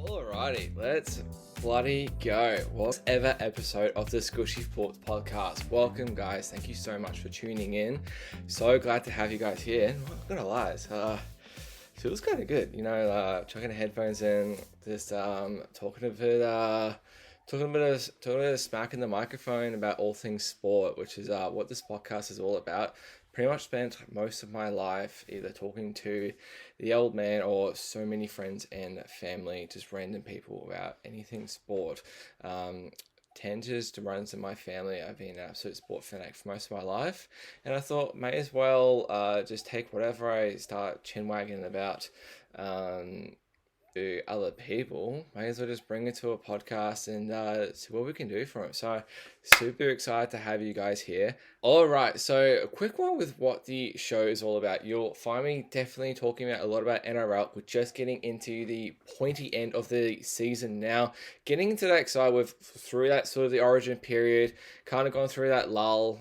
Alrighty, let's bloody go. What's ever episode of the Skooshi Sports podcast. Welcome, guys. Thank you so much for tuning in. So glad to have you guys here. I'm not gonna lie, feels kind of good. Chucking the headphones in, just talking a bit of smack in the microphone about all things sport, which is what this podcast is all about. Pretty much spent most of my life either talking to the old man or so many friends and family, just random people about anything sport. Tangents to runs in my family. I've been an absolute sport fanatic for most of my life, and I thought may as well just take whatever I start chin wagging about to other people, may as well just bring it to a podcast and see what we can do for it. So super excited to have you guys here. All right, so a quick one with what the show is all about. You'll find me definitely talking about a lot about NRL. We're just getting into the pointy end of the season now, getting into that side with through that sort of the origin period, kind of gone through that lull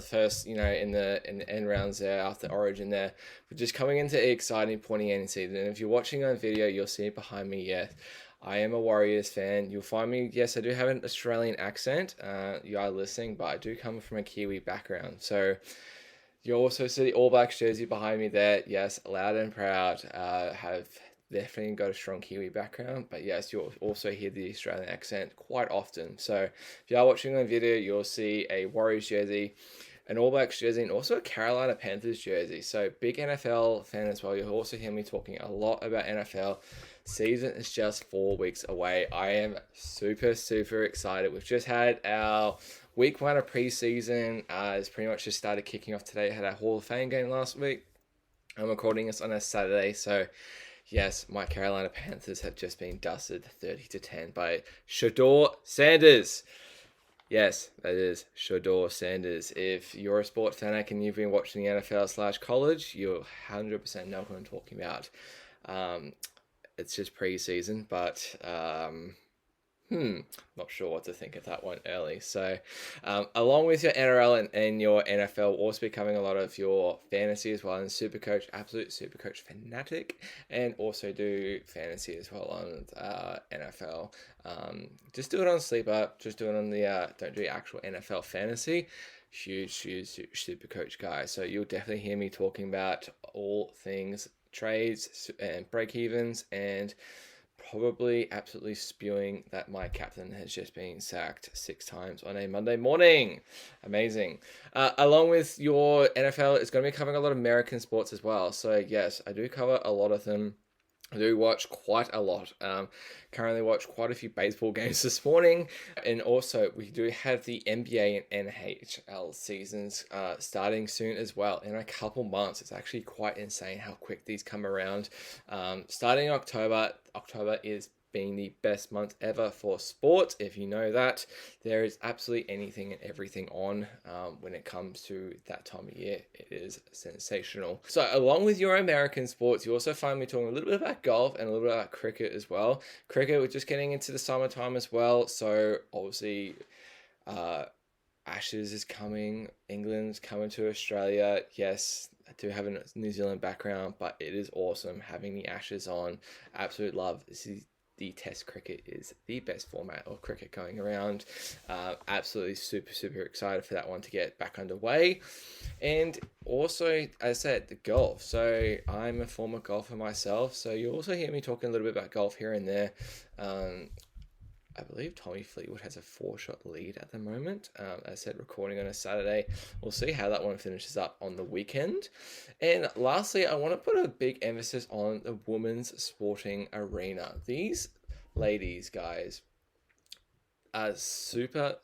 first, in the end rounds there after origin there. We're just coming into the exciting pointy end season. And if you're watching on video, you'll see it behind me. Yes, I am a Warriors fan. You'll find me, yes, I do have an Australian accent. You are listening, but I do come from a Kiwi background. So you also see the All Blacks jersey behind me there. Yes, loud and proud. Have definitely got a strong Kiwi background. But yes, you'll also hear the Australian accent quite often. So if you are watching on video, you'll see a Warriors jersey, an All Blacks jersey, and also a Carolina Panthers jersey. So big NFL fan as well. You'll also hear me talking a lot about NFL. Season is just 4 weeks away. I am super excited. We've just had our week 1 of preseason. It's pretty much just started kicking off today. Had our Hall of Fame game last week. I'm recording this on a Saturday, so yes, my Carolina Panthers have just been dusted 30-10 by Shedeur Sanders. Yes, that is Shedeur Sanders. If you're a sport fanatic and you've been watching the NFL/college, you'll 100% know who I'm talking about. It's just pre-season, but not sure what to think of that one early. So along with your NRL and your NFL, we'll also be covering a lot of your fantasy as well, and SuperCoach, absolute SuperCoach fanatic, and also do fantasy as well on NFL. Just do it on Sleeper, just do it on the, don't do actual NFL fantasy. Huge SuperCoach guy. So you'll definitely hear me talking about all things trades and break-evens, and probably absolutely spewing that my captain has just been sacked 6 times on a Monday morning. Amazing. Along with your NFL, it's going to be covering a lot of American sports as well. So yes, I do cover a lot of them. I do watch quite a lot. Currently watch quite a few baseball games this morning. And also we do have the NBA and NHL seasons starting soon as well. In a couple months. It's actually quite insane how quick these come around. Starting in October is being the best month ever for sports. If you know that, there is absolutely anything and everything on when it comes to that time of year. It is sensational. So along with your American sports, you also find me talking a little bit about golf and a little bit about cricket as well. Cricket, we're just getting into the summertime as well. So obviously, Ashes is coming. England's coming to Australia. Yes, I do have a New Zealand background, but it is awesome having the Ashes on. Absolute love. The Test cricket is the best format of cricket going around. Absolutely super excited for that one to get back underway. And also, as I said, the golf. So I'm a former golfer myself, so you'll also hear me talking a little bit about golf here and there. I believe Tommy Fleetwood has a 4-shot lead at the moment. As I said, recording on a Saturday. We'll see how that one finishes up on the weekend. And lastly, I want to put a big emphasis on the women's sporting arena. These ladies, guys, are super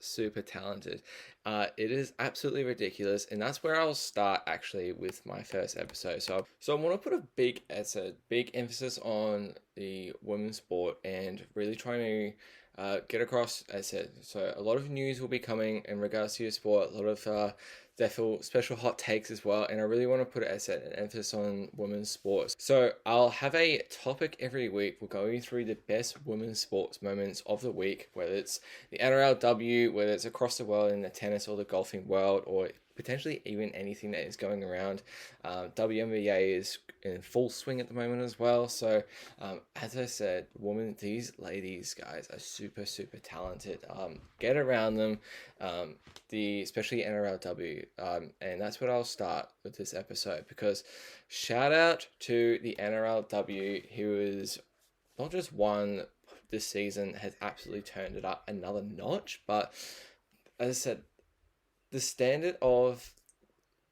talented. It is absolutely ridiculous, and that's where I'll start actually with my first episode. So I want to put a big emphasis on the women's sport and really trying to get across, as I said. So a lot of news will be coming in regards to your sport, a lot of therefore special hot takes as well, and I really want to put, as I said, an emphasis on women's sports. So I'll have a topic every week. We'll go through the best women's sports moments of the week, whether it's the NRLW, whether it's across the world in the tennis or the golfing world, or potentially even anything that is going around. WNBA is in full swing at the moment as well. So, as I said, these ladies, guys, are super, super talented. Get around them, especially NRLW. And that's what I'll start with this episode, because shout out to the NRLW, who is not just won this season, has absolutely turned it up another notch, but as I said, the standard of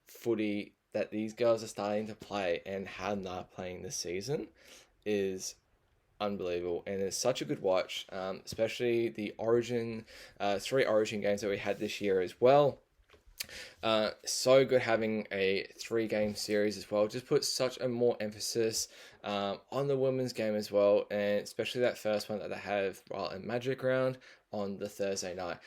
footy that these girls are starting to play and how they're playing this season is unbelievable, and it's such a good watch, especially the Origin, 3 Origin games that we had this year as well. So good having a 3-game series as well. Just put such a more emphasis on the women's game as well, and especially that first one that they have in Magic Round on the Thursday night.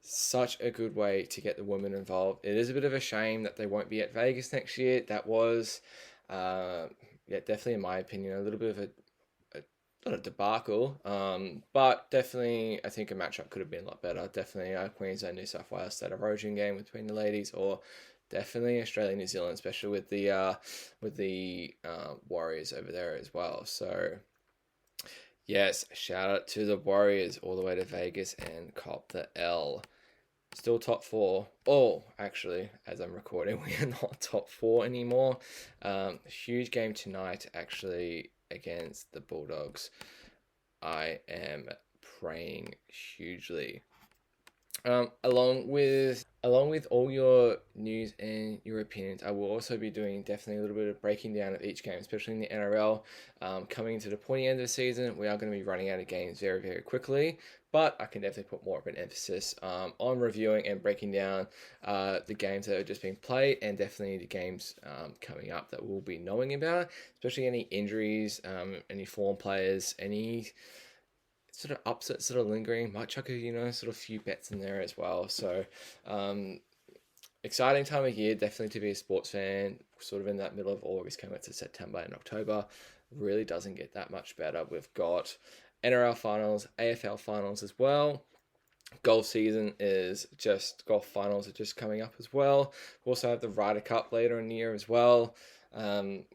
Such a good way to get the women involved. It is a bit of a shame that they won't be at Vegas next year. That was, definitely in my opinion, a little bit of a not a debacle, but definitely I think a matchup could have been a lot better. Definitely Queensland, New South Wales State of Origin game between the ladies, or definitely Australia, New Zealand, especially with the Warriors over there as well. So yes, shout out to the Warriors all the way to Vegas and cop the L. Still top 4. Oh, actually, as I'm recording, we are not top 4 anymore. Huge game tonight, actually, against the Bulldogs. I am praying hugely. Along with all your news and your opinions, I will also be doing definitely a little bit of breaking down of each game, especially in the NRL. Coming into the pointy end of the season, we are going to be running out of games very, very quickly, but I can definitely put more of an emphasis on reviewing and breaking down the games that have just been played, and definitely the games coming up that we'll be knowing about, especially any injuries, any form players, any sort of upsets that are lingering. Might chuck a sort of few bets in there as well. So exciting time of year, definitely to be a sports fan. Sort of in that middle of August, coming to September and October, really doesn't get that much better. We've got NRL finals, AFL finals as well. Golf finals are just coming up as well. We also have the Ryder Cup later in the year as well.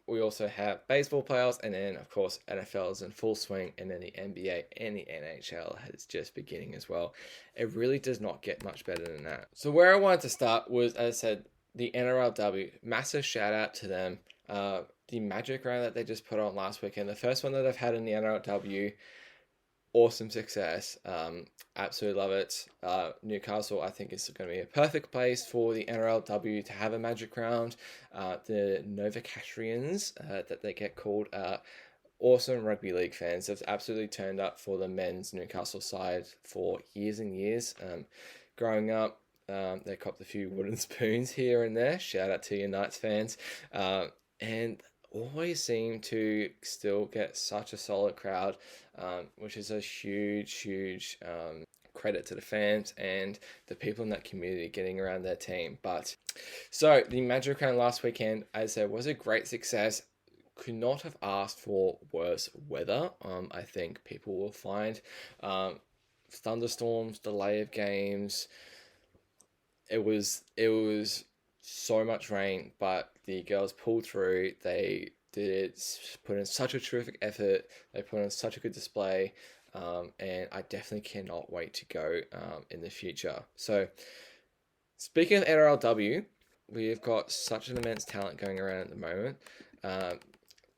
We also have baseball playoffs, and then of course NFL is in full swing, and then the NBA and the NHL is just beginning as well. It really does not get much better than that. So where I wanted to start was, as I said, the NRLW. Massive shout out to them. The Magic Round that they just put on last weekend, the first one that I've had in the NRLW. Awesome success. Absolutely love it. Newcastle, I think, is going to be a perfect place for the NRLW to have a Magic Round. The Novocastrians, that they get called, awesome rugby league fans. They've absolutely turned up for the men's Newcastle side for years and years. Growing up, they copped a few wooden spoons here and there. Shout out to your Knights fans. And always seem to still get such a solid crowd, which is a huge credit to the fans and the people in that community getting around their team. But so the Magic Round last weekend, as I said, was a great success. Could not have asked for worse weather. I think people will find thunderstorms, delay of games. It was so much rain, but the girls pulled through. They put in such a terrific effort. They put in such a good display, and I definitely cannot wait to go in the future. So, speaking of NRLW, we've got such an immense talent going around at the moment.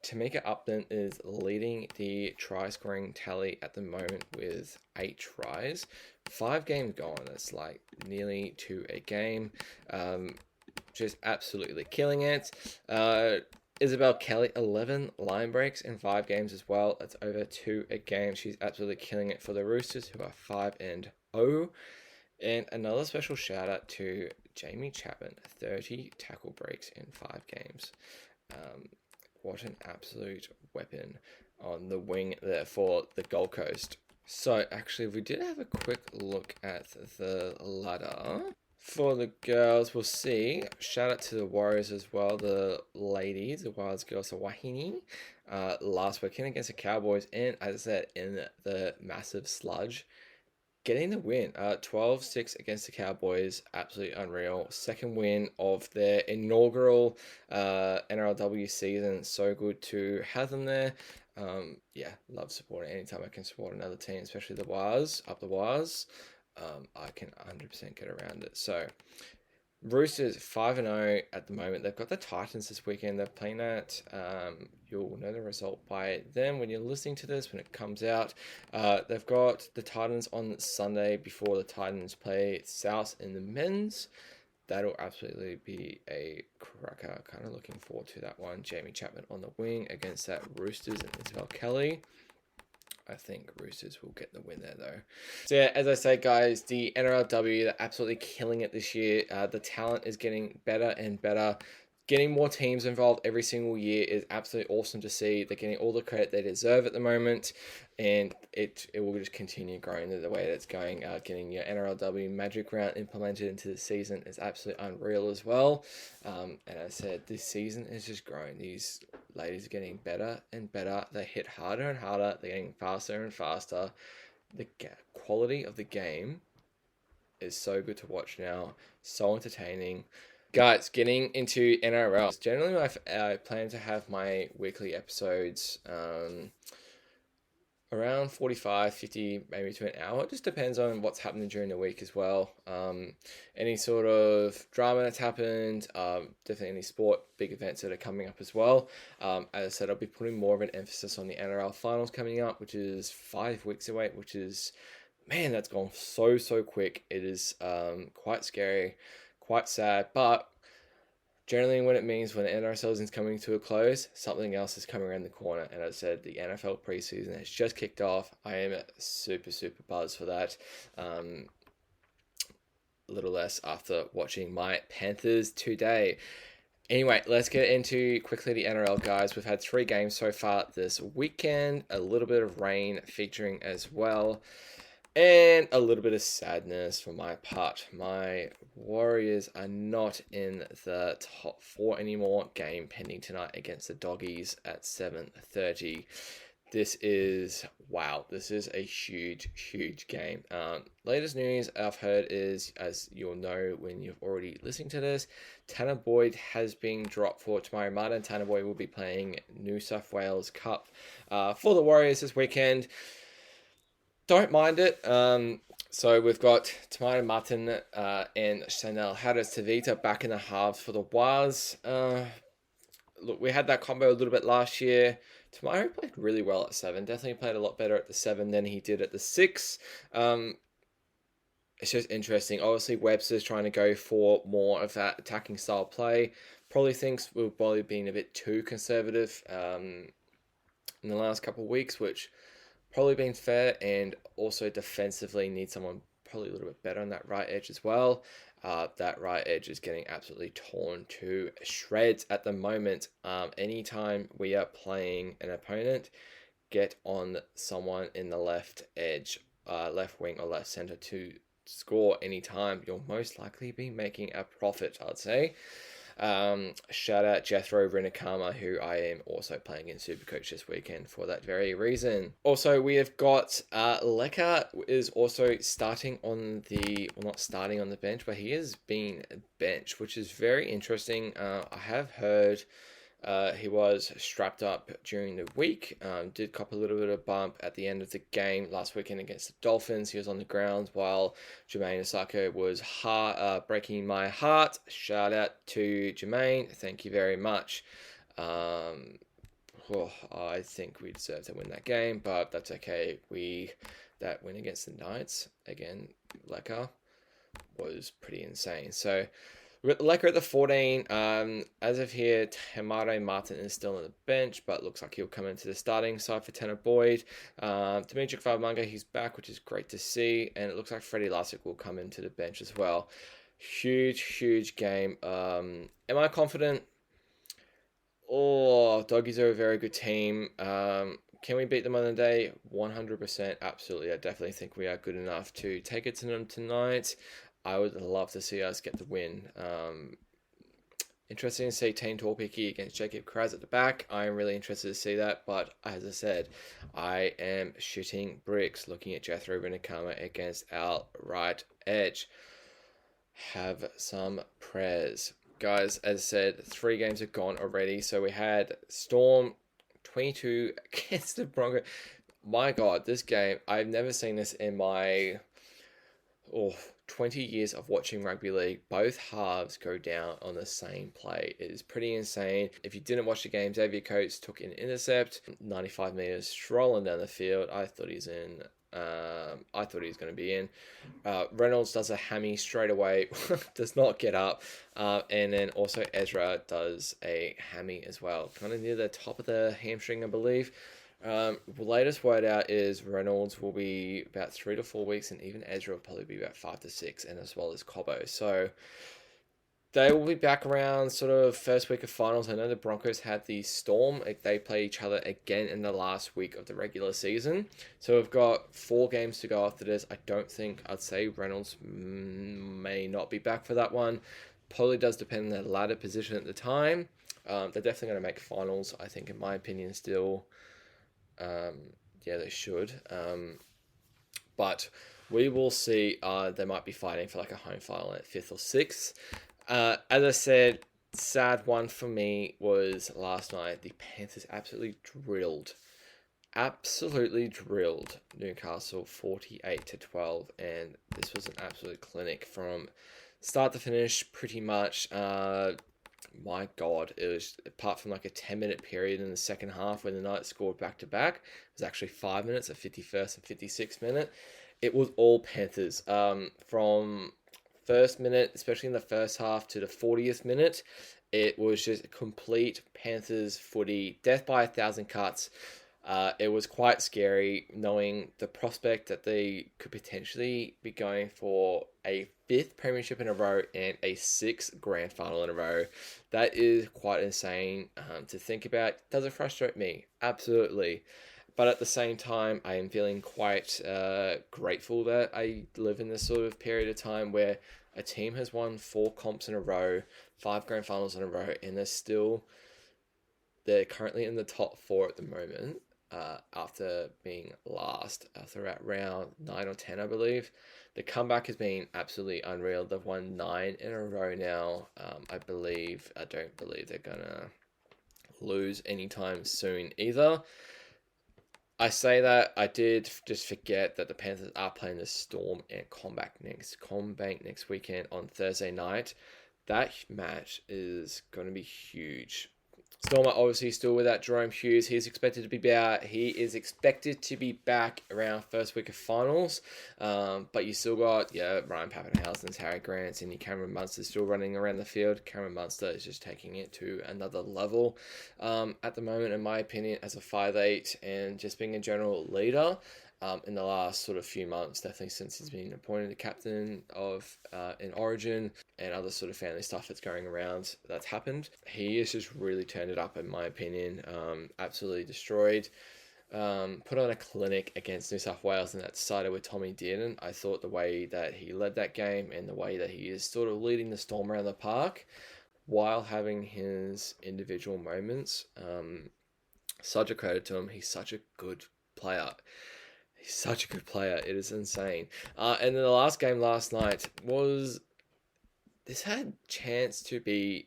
Tamika Upton is leading the try scoring tally at the moment with 8 tries. 5 games gone. That's like nearly 2 a game. Just absolutely killing it. Isabel Kelly, 11 line breaks in 5 games as well. That's over 2 a game. She's absolutely killing it for the Roosters, who are 5-0. And another special shout out to Jamie Chapman, 30 tackle breaks in 5 games. What an absolute weapon on the wing there for the Gold Coast. So actually, we did have a quick look at the ladder. For the girls, we'll see. Shout out to the Warriors as well. The ladies, the Wilds girls, the Wahine, last weekend against the Cowboys. And as I said, in the massive sludge, getting the win. 12-6 against the Cowboys. Absolutely unreal. Second win of their inaugural NRLW season. So good to have them there. Yeah, love supporting. Anytime I can support another team, especially the Wires, up the Wires, I can 100% get around it. So, Roosters 5-0 at the moment. They've got the Titans this weekend. They're playing that. You'll know the result by then when you're listening to this, when it comes out. They've got the Titans on Sunday before the Titans play South in the men's. That'll absolutely be a cracker. Kind of looking forward to that one. Jamie Chapman on the wing against that Roosters and Isabel Kelly. I think Roosters will get the win there, though. So, yeah, as I say, guys, the NRLW, they're absolutely killing it this year. The talent is getting better and better. Getting more teams involved every single year is absolutely awesome to see. They're getting all the credit they deserve at the moment, and it will just continue growing the way that it's going. Getting your NRLW Magic Round implemented into the season is absolutely unreal as well. And as I said, this season is just growing. These ladies are getting better and better. They hit harder and harder. They're getting faster and faster. The quality of the game is so good to watch now. So entertaining. Guys, getting into NRL. Generally, I plan to have my weekly episodes around 45, 50, maybe to an hour. It just depends on what's happening during the week as well. Any sort of drama that's happened, definitely any sport, big events that are coming up as well. As I said, I'll be putting more of an emphasis on the NRL finals coming up, which is 5 weeks away, which is, man, that's gone so quick. It is quite scary. Quite sad, but generally when it means when the NRL season is coming to a close, something else is coming around the corner. And as I said, the NFL preseason has just kicked off. I am super buzzed for that. A little less after watching my Panthers today. Anyway, let's get into quickly the NRL, guys. We've had 3 games so far this weekend. A little bit of rain featuring as well. And a little bit of sadness for my part. My Warriors are not in the top 4 anymore. Game pending tonight against the Doggies at 7:30. This is, wow, this is a huge game. Latest news I've heard is, as you'll know when you've already listened to this, Tanner Boyd has been dropped for Tamari Martin. Tanner Boyd will be playing New South Wales Cup for the Warriors this weekend. Don't mind it. So we've got Tamari Martin and Chanel Harris-Tavita back in the halves for the Wars. Look, we had that combo a little bit last year. Tamari played really well at 7. Definitely played a lot better at the 7 than he did at the 6. It's just interesting. Obviously, Webster's trying to go for more of that attacking style play. Probably thinks we've probably been a bit too conservative in the last couple of weeks, which probably been fair, and also defensively need someone probably a little bit better on that right edge as well. That right edge is getting absolutely torn to shreds at the moment. Anytime we are playing an opponent, get on someone in the left edge, left wing or left center to score anytime. You'll most likely be making a profit, I'd say. Shout out Jethro Rinakama, who I am also playing in SuperCoach this weekend for that very reason. Also, we have got Leka is also starting on the, well, not starting on the bench, but he is being benched, which is very interesting. I have heard he was strapped up during the week, did cop a little bit of bump at the end of the game last weekend against the Dolphins. He was on the ground while Jermaine Osako was breaking my heart. Shout out to Jermaine. Thank you very much. I think we deserve to win that game, but that's okay. That win against the Knights, again, Leka, was pretty insane. So, Lecker at the 14. As of here, Tamari Martin is still on the bench, but looks like he'll come into the starting side for Tanner Boyd. Dimitri Favamunga, he's back, which is great to see. And it looks like Freddie Lassick will come into the bench as well. Huge game. Am I confident? Oh, Doggies are a very good team. Can we beat them on the day? 100%. Absolutely. I definitely think we are good enough to take it to them tonight. I would love to see us get the win. Interesting to see Team Torpiki against Jacob Kraz at the back. I am really interested to see that, but as I said, I am shooting bricks looking at Jethro Rinakama against our right edge. Have some prayers. Guys, as I said, 3 games have gone already. So we had Storm 22 against the Broncos. My God, this game, I've never seen this in my 20 years of watching rugby league. Both halves go down on the same play. It is pretty insane. If you didn't watch the game, Xavier Coates took an intercept, 95 meters strolling down the field. I thought he was going to be in. Reynolds does a hammy straight away, does not get up. And then also Ezra does a hammy as well, kind of near the top of the hamstring, I believe. The latest word out is Reynolds will be about 3 to 4 weeks, and even Ezra will probably be about 5 to 6, and as well as Cobbo. So they will be back around sort of first week of finals. I know the Broncos had the Storm. They play each other again in the last week of the regular season. So we've got 4 games to go after this. I'd say Reynolds may not be back for that one. Probably does depend on the ladder position at the time. They're definitely going to make finals, I think, in my opinion, still. Yeah, they should. But we will see. They might be fighting for like a home final at 5th or 6th. As I said, sad one for me was last night. The Panthers absolutely drilled Newcastle 48-12, and this was an absolute clinic from start to finish, pretty much. My God, it was, apart from like a 10-minute period in the second half when the Knights scored back-to-back, it was actually 5 minutes, a 51st and 56th minute. It was all Panthers. From first minute, especially in the first half, to the 40th minute, it was just a complete Panthers footy, death by 1,000 cuts. It was quite scary knowing the prospect that they could potentially be going for a 5th premiership in a row and a 6th grand final in a row. That is quite insane to think about. Does it frustrate me? Absolutely. But at the same time, I am feeling quite grateful that I live in this sort of period of time where a team has won 4 comps in a row, 5 grand finals in a row, and they're currently in the top 4 at the moment. After being last, after at round 9 or 10, I believe. The comeback has been absolutely unreal. They've won 9 in a row now. I don't believe they're gonna lose anytime soon either. I say that, I did just forget that the Panthers are playing the Storm and Combank next weekend on Thursday night. That match is going to be huge. Storm are obviously still without Jerome Hughes. He is expected to be back around first week of finals. But you still got Ryan Pappenhausen's, Harry Grant's, and your Cameron Munster still running around the field. Cameron Munster is just taking it to another level at the moment, in my opinion, as a 5'8", and just being a general leader. In the last sort of few months, definitely since he's been appointed the captain of in Origin and other sort of family stuff that's going around that's happened. He has just really turned it up, in my opinion. Absolutely destroyed. Put on a clinic against New South Wales, and that started with Tommy Dearden. I thought the way that he led that game and the way that he is sort of leading the Storm around the park while having his individual moments, such a credit to him. He's such a good player. It is insane. And then the last game last night this had chance to be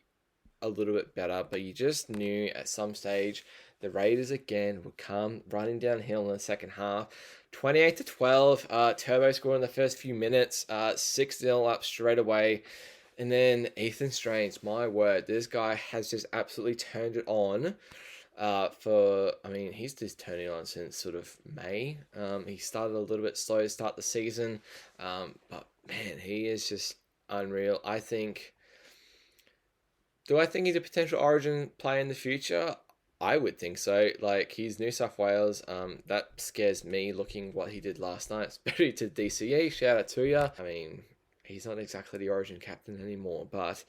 a little bit better, but you just knew at some stage the Raiders again would come running downhill in the second half. 28-12, Turbo scored in the first few minutes, 6-0 up straight away. And then Ethan Strange, my word, this guy has just absolutely turned it on. He's just turning on since sort of May. He started a little bit slow to start the season, but man, he is just unreal. Do I think he's a potential Origin player in the future? I would think so. Like, he's New South Wales. That scares me looking what he did last night, especially to DCE. Shout out to you. I mean, he's not exactly the Origin captain anymore, but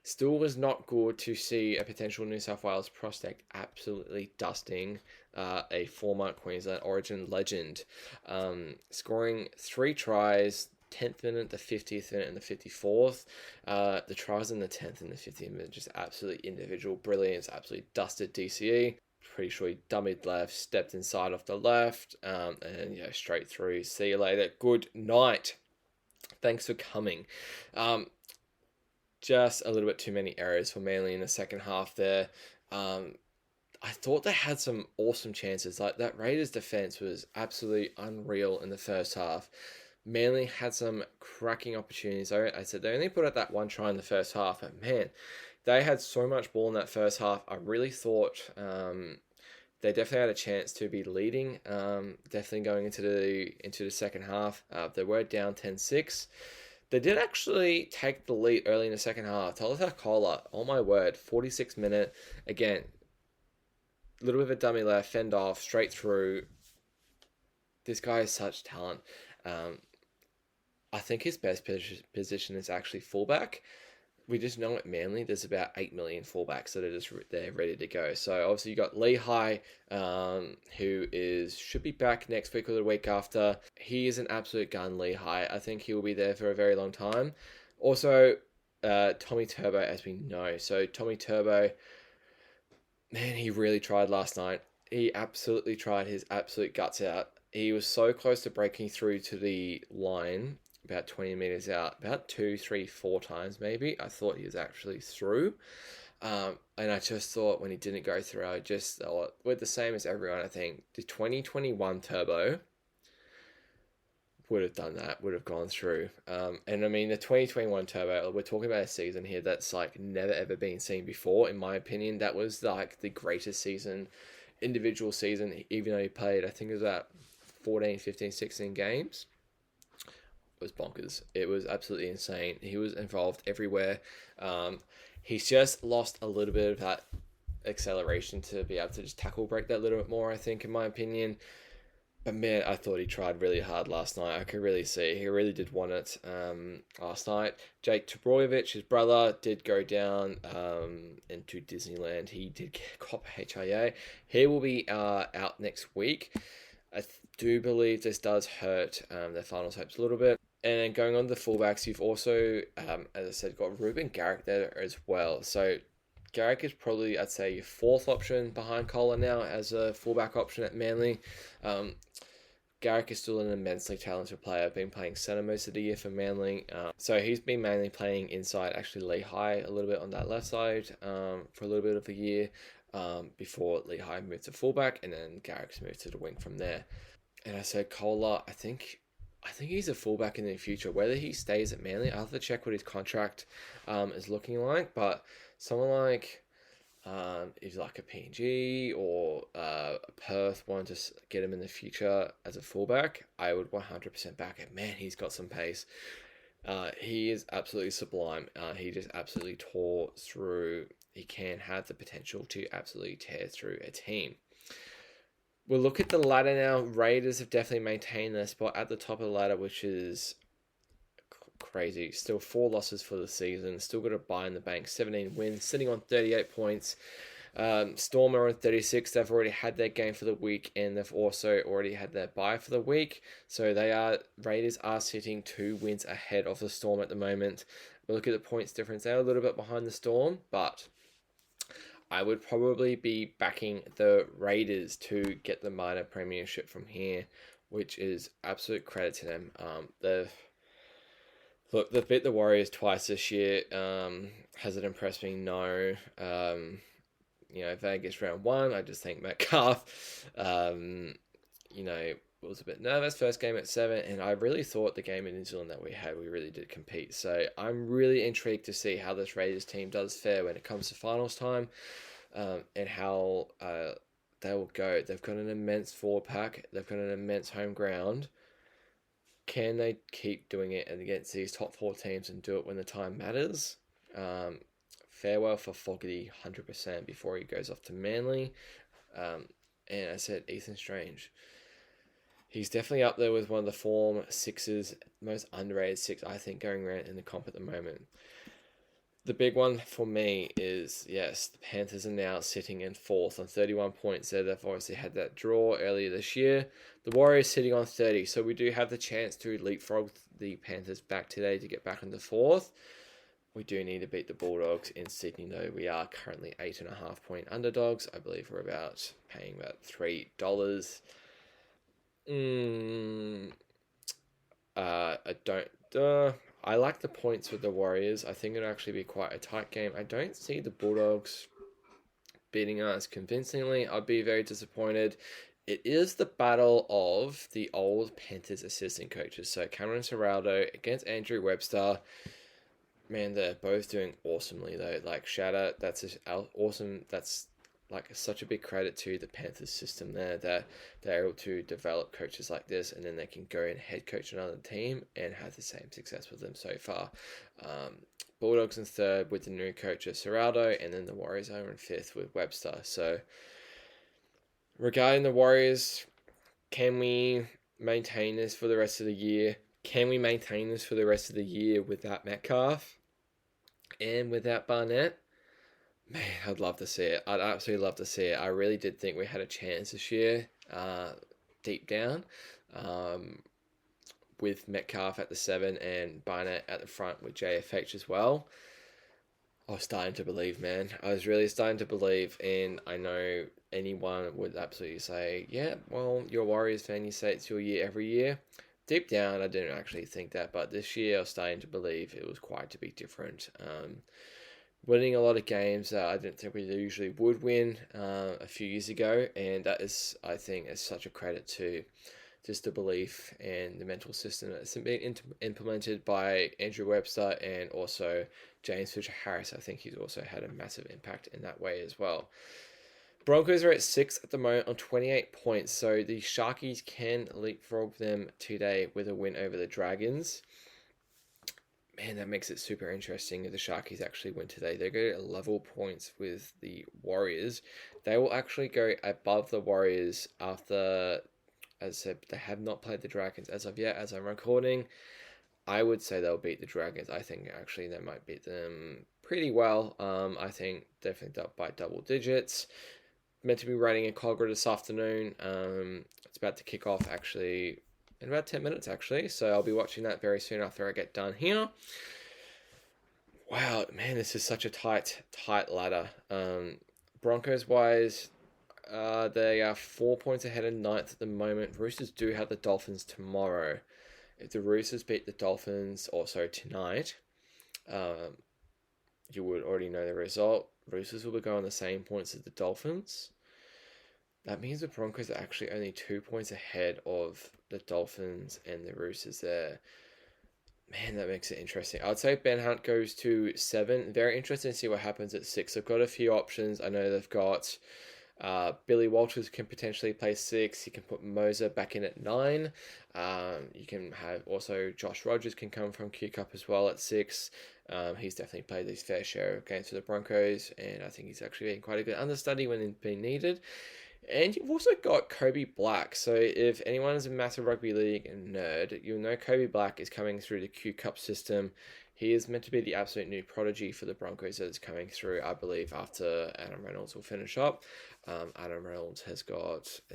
still was not good to see a potential New South Wales prospect absolutely dusting a former Queensland Origin legend. Scoring 3 tries, 10th minute, the 50th minute, and the 54th. The tries in the 10th and the 50th minute, just absolutely individual brilliance, absolutely dusted DCE. Pretty sure he dummied left, stepped inside off the left, and straight through. See you later. Good night. Thanks for coming. Just a little bit too many errors for Manly in the second half there. I thought they had some awesome chances. Like, that Raiders defense was absolutely unreal in the first half. Manly had some cracking opportunities. I said they only put up that one try in the first half, but man, they had so much ball in that first half. I really thought they definitely had a chance to be leading. Definitely going into the second half. They were down 10-6. They did actually take the lead early in the second half. Tolita Kola, oh my word, 46 minute. Again, a little bit of a dummy left, fend off, straight through. This guy is such talent. I think his best position is actually fullback. We just know at Manly there's about 8 million fullbacks that are they're ready to go. So obviously you got Lehigh, who should be back next week or the week after. He is an absolute gun, Lehigh. I think he will be there for a very long time. Also, Tommy Turbo, as we know. So Tommy Turbo, man, he really tried last night. He absolutely tried his absolute guts out. He was so close to breaking through to the line, about 20 meters out, about 2, 3, 4 times maybe. I thought he was actually through. And I just thought when he didn't go through, I just thought, we're the same as everyone, I think. The 2021 Turbo would have done that, would have gone through. And I mean, the 2021 Turbo, we're talking about a season here that's like never ever been seen before. In my opinion, that was like the greatest season, individual season, even though he played, I think it was about 14, 15, 16 games. It was bonkers. It was absolutely insane. He was involved everywhere. He's just lost a little bit of that acceleration to be able to just tackle break that little bit more, I think, in my opinion. But man, I thought he tried really hard last night. I could really see he really did want it last night. Jake Tobrojevic, his brother, did go down into Disneyland. He did get cop HIA. He will be out next week. I do believe this does hurt their finals hopes a little bit. And then going on to the fullbacks, you've also, as I said, got Ruben Garrick there as well. So Garrick is probably, I'd say, your fourth option behind Kohler now as a fullback option at Manly. Garrick is still an immensely talented player, been playing centre most of the year for Manly. So he's been mainly playing inside, actually Lehigh a little bit on that left side for a little bit of the year before Lehigh moved to fullback, and then Garrick's moved to the wing from there. And I said Kohler, I think he's a fullback in the future. Whether he stays at Manly, I'll have to check what his contract is looking like. But someone like if like a PNG or a Perth want to get him in the future as a fullback, I would 100% back it. Man, he's got some pace. He is absolutely sublime. He just absolutely tore through. He can have the potential to absolutely tear through a team. We'll look at the ladder now. Raiders have definitely maintained their spot at the top of the ladder, which is crazy. Still 4 losses for the season. Still got a bye in the bank. 17 wins, sitting on 38 points. Storm are on 36. They've already had their game for the week, and they've also already had their bye for the week. So Raiders are sitting 2 wins ahead of the Storm at the moment. We'll look at the points difference. They're a little bit behind the Storm, but I would probably be backing the Raiders to get the minor premiership from here, which is absolute credit to them. They've beat the Warriors twice this year. Has it impressed me? No. Vegas round 1, I just think Metcalf, was a bit nervous first game at 7, and I really thought the game in New Zealand that we had, we really did compete. So I'm really intrigued to see how this Raiders team does fare when it comes to finals time, and how they will go. They've got an immense forward pack. They've got an immense home ground. Can they keep doing it against these top 4 teams and do it when the time matters? Farewell for Fogarty 100% before he goes off to Manly. And I said Ethan Strange. He's definitely up there with one of the form 6s, most underrated 6, I think, going around in the comp at the moment. The big one for me is, yes, the Panthers are now sitting in 4th on 31 points there. They've obviously had that draw earlier this year. The Warriors sitting on 30, so we do have the chance to leapfrog the Panthers back today to get back into 4th. We do need to beat the Bulldogs in Sydney, though. We are currently 8.5 point underdogs. I believe we're paying about $3. I like the points with the Warriors. I think it'll actually be quite a tight game. I don't see the Bulldogs beating us convincingly. I'd be very disappointed. It is the battle of the old Panthers assistant coaches. So Cameron Ciraldo against Andrew Webster. Man, they're both doing awesomely, though. Like, shout out, that's awesome. That's like such a big credit to the Panthers system there, that they're able to develop coaches like this, and then they can go and head coach another team and have the same success with them so far. Bulldogs in 3rd with the new coach of Ciraldo, and then the Warriors are in 5th with Webster. So regarding the Warriors, can we maintain this for the rest of the year? Can we maintain this for the rest of the year without Metcalf and without Barnett? Man, I'd love to see it. I'd absolutely love to see it. I really did think we had a chance this year, deep down, with Metcalf at the 7 and Barnett at the front with JFH as well. I was starting to believe, man. I was really starting to believe, and I know anyone would absolutely say, yeah, well, you're a Warriors fan, you say it's your year every year. Deep down, I didn't actually think that, but this year I was starting to believe it was quite to be different. Winning a lot of games that I didn't think we usually would win a few years ago, and that is, I think, is such a credit to just the belief and the mental system that's been implemented by Andrew Webster and also James Fisher-Harris. I think he's also had a massive impact in that way as well. Broncos are at 6th at the moment on 28 points, so the Sharkies can leapfrog them today with a win over the Dragons. Man, that makes it super interesting if the Sharkies actually win today. They go to level points with the Warriors. They will actually go above the Warriors after, as I said, they have not played the Dragons as of yet, as I'm recording. I would say they'll beat the Dragons. I think actually they might beat them pretty well. I think definitely by double digits. Meant to be running in Cogra this afternoon. It's about to kick off actually in about 10 minutes actually, so I'll be watching that very soon after I get done here. Wow, man, this is such a tight ladder. Broncos wise, they are 4 points ahead of 9th at the moment. Roosters do have the Dolphins tomorrow. If the Roosters beat the Dolphins also tonight, you would already know the result. Roosters will be going the same points as the Dolphins. That means the Broncos are actually only 2 points ahead of the Dolphins and the Roosters there. Man, that makes it interesting. I'd say Ben Hunt goes to 7. Very interesting to see what happens at 6. They've got a few options. I know they've got Billy Walters can potentially play 6. You can put Moser back in at 9. You can have also Josh Rogers can come from Q-Cup as well at 6. He's definitely played his fair share of games for the Broncos, and I think he's actually been quite a good understudy when it's been needed. And you've also got Kobe Black. So if anyone is a massive rugby league nerd, you'll know Kobe Black is coming through the Q-Cup system. He is meant to be the absolute new prodigy for the Broncos that is coming through, I believe, after Adam Reynolds will finish up. Adam Reynolds has